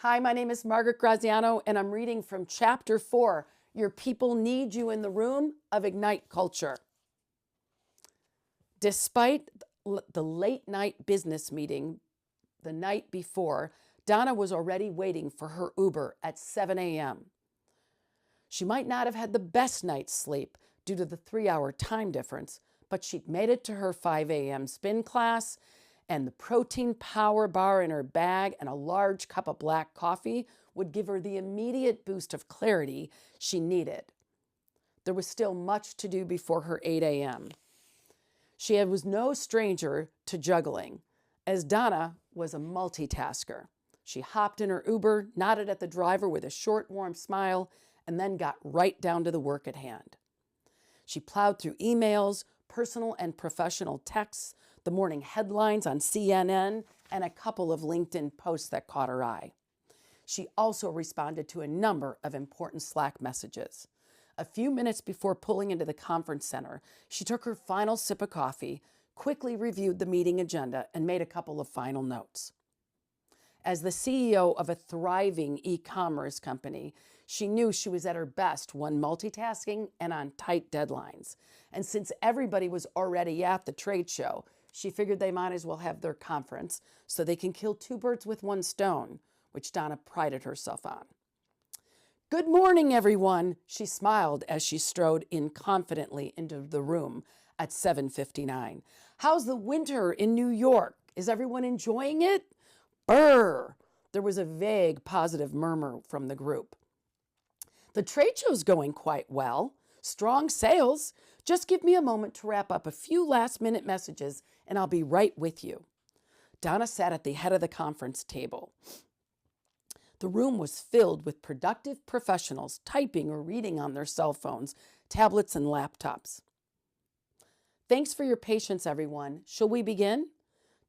Hi, my name is Margaret Graziano, and I'm reading from Chapter 4, Your People Need You in the Room of Ignite Culture. Despite the late night business meeting the night before, Donna was already waiting for her Uber at 7 a.m. She might not have had the best night's sleep due to the 3-hour time difference, but she'd made it to her 5 a.m. spin class, and the protein power bar in her bag and a large cup of black coffee would give her the immediate boost of clarity she needed. There was still much to do before her 8 a.m. She was no stranger to juggling, as Donna was a multitasker. She hopped in her Uber, nodded at the driver with a short, warm smile, and then got right down to the work at hand. She plowed through emails, personal and professional texts, the morning headlines on CNN, and a couple of LinkedIn posts that caught her eye. She also responded to a number of important Slack messages. A few minutes before pulling into the conference center, she took her final sip of coffee, quickly reviewed the meeting agenda, and made a couple of final notes. As the CEO of a thriving e-commerce company, she knew she was at her best when multitasking and on tight deadlines. And since everybody was already at the trade show, she figured they might as well have their conference so they can kill two birds with one stone, which Donna prided herself on. "Good morning, everyone," she smiled as she strode in confidently into the room at 7:59. "How's the winter in New York? Is everyone enjoying it?" Brr! There was a vague positive murmur from the group. "The trade show's going quite well. Strong sales. Just give me a moment to wrap up a few last-minute messages, and I'll be right with you." Donna sat at the head of the conference table. The room was filled with productive professionals typing or reading on their cell phones, tablets, and laptops. "Thanks for your patience, everyone. Shall we begin?"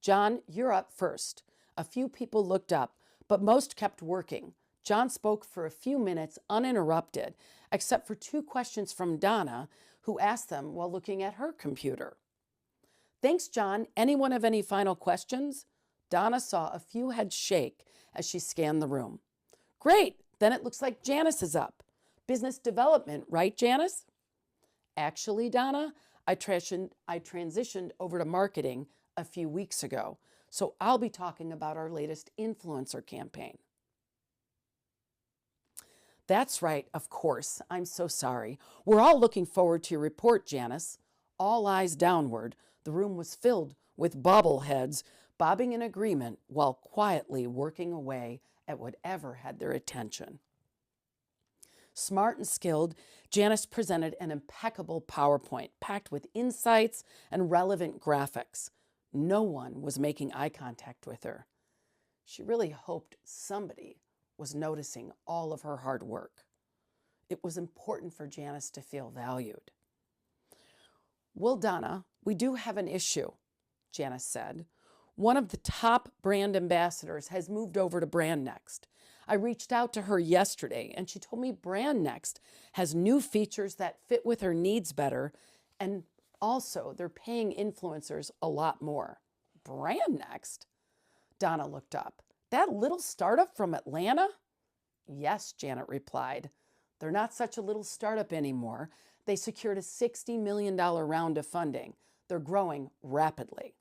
"John, you're up first." A few people looked up, but most kept working. John spoke for a few minutes uninterrupted, except for 2 questions from Donna, who asked them while looking at her computer. "Thanks, John. Anyone have any final questions?" Donna saw a few heads shake as she scanned the room. "Great, then it looks like Janice is up. Business development, right, Janice?" "Actually, Donna, I transitioned over to marketing a few weeks ago, so I'll be talking about our latest influencer campaign." "That's right, of course. I'm so sorry. We're all looking forward to your report, Janice." All eyes downward, the room was filled with bobbleheads bobbing in agreement while quietly working away at whatever had their attention. Smart and skilled, Janice presented an impeccable PowerPoint packed with insights and relevant graphics. No one was making eye contact with her. She really hoped somebody was noticing all of her hard work. It was important for Janice to feel valued. "Well, Donna, we do have an issue," Janice said. "One of the top brand ambassadors has moved over to Brand Next. I reached out to her yesterday, and she told me Brand Next has new features that fit with her needs better, and also they're paying influencers a lot more." "Brand Next?" Donna looked up. "That little startup from Atlanta?" "Yes," Janet replied. "They're not such a little startup anymore. They secured a $60 million round of funding. They're growing rapidly."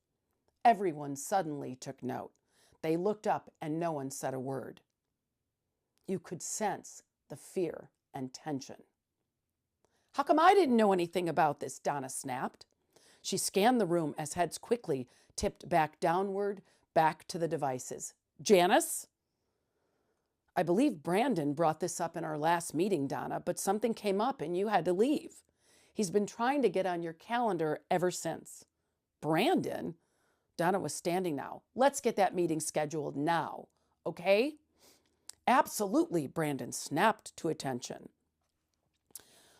Everyone suddenly took note. They looked up and no one said a word. You could sense the fear and tension. "How come I didn't know anything about this?" Donna snapped. She scanned the room as heads quickly tipped back downward, back to the devices. "Janice?" "I believe Brandon brought this up in our last meeting, Donna, but something came up and you had to leave. He's been trying to get on your calendar ever since." "Brandon?" Donna was standing now. "Let's get that meeting scheduled now, okay?" "Absolutely," Brandon snapped to attention.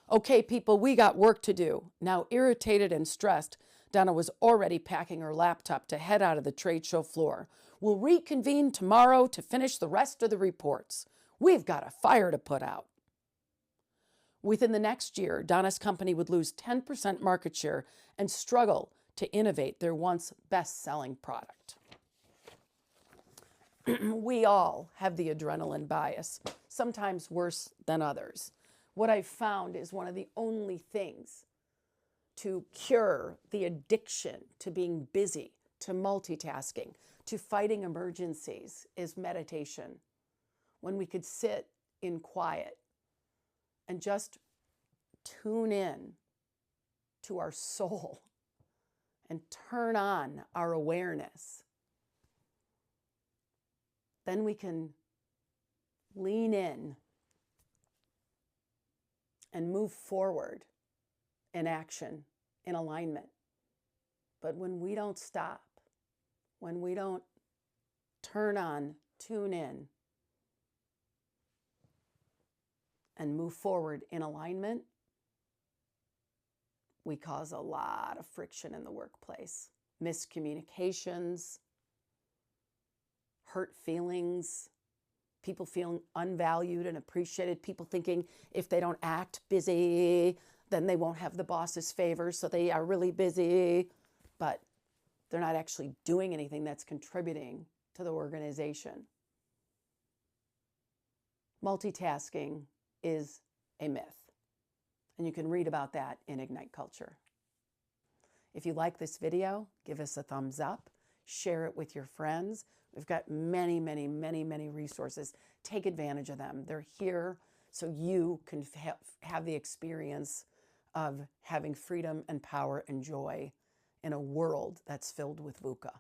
"Okay, people, we got work to do." Now irritated and stressed, Donna was already packing her laptop to head out of the trade show floor. "We'll reconvene tomorrow to finish the rest of the reports. We've got a fire to put out." Within the next year, Donna's company would lose 10% market share and struggle to innovate their once best-selling product. We all have the adrenaline bias, sometimes worse than others. What I've found is one of the only things to cure the addiction to being busy, to multitasking, to fighting emergencies is meditation. When we could sit in quiet and just tune in to our soul and turn on our awareness, then we can lean in and move forward in action, in alignment. But when we don't stop, when we don't turn on, tune in, and move forward in alignment, we cause a lot of friction in the workplace. Miscommunications, hurt feelings, people feeling unvalued and appreciated, people thinking if they don't act busy, then they won't have the boss's favor, so they are really busy, but they're not actually doing anything that's contributing to the organization. Multitasking is a myth, and you can read about that in Ignite Culture. If you like this video, give us a thumbs up, share it with your friends. We've got many, many, many, many resources. Take advantage of them. They're here so you can have the experience of having freedom and power and joy in a world that's filled with VUCA.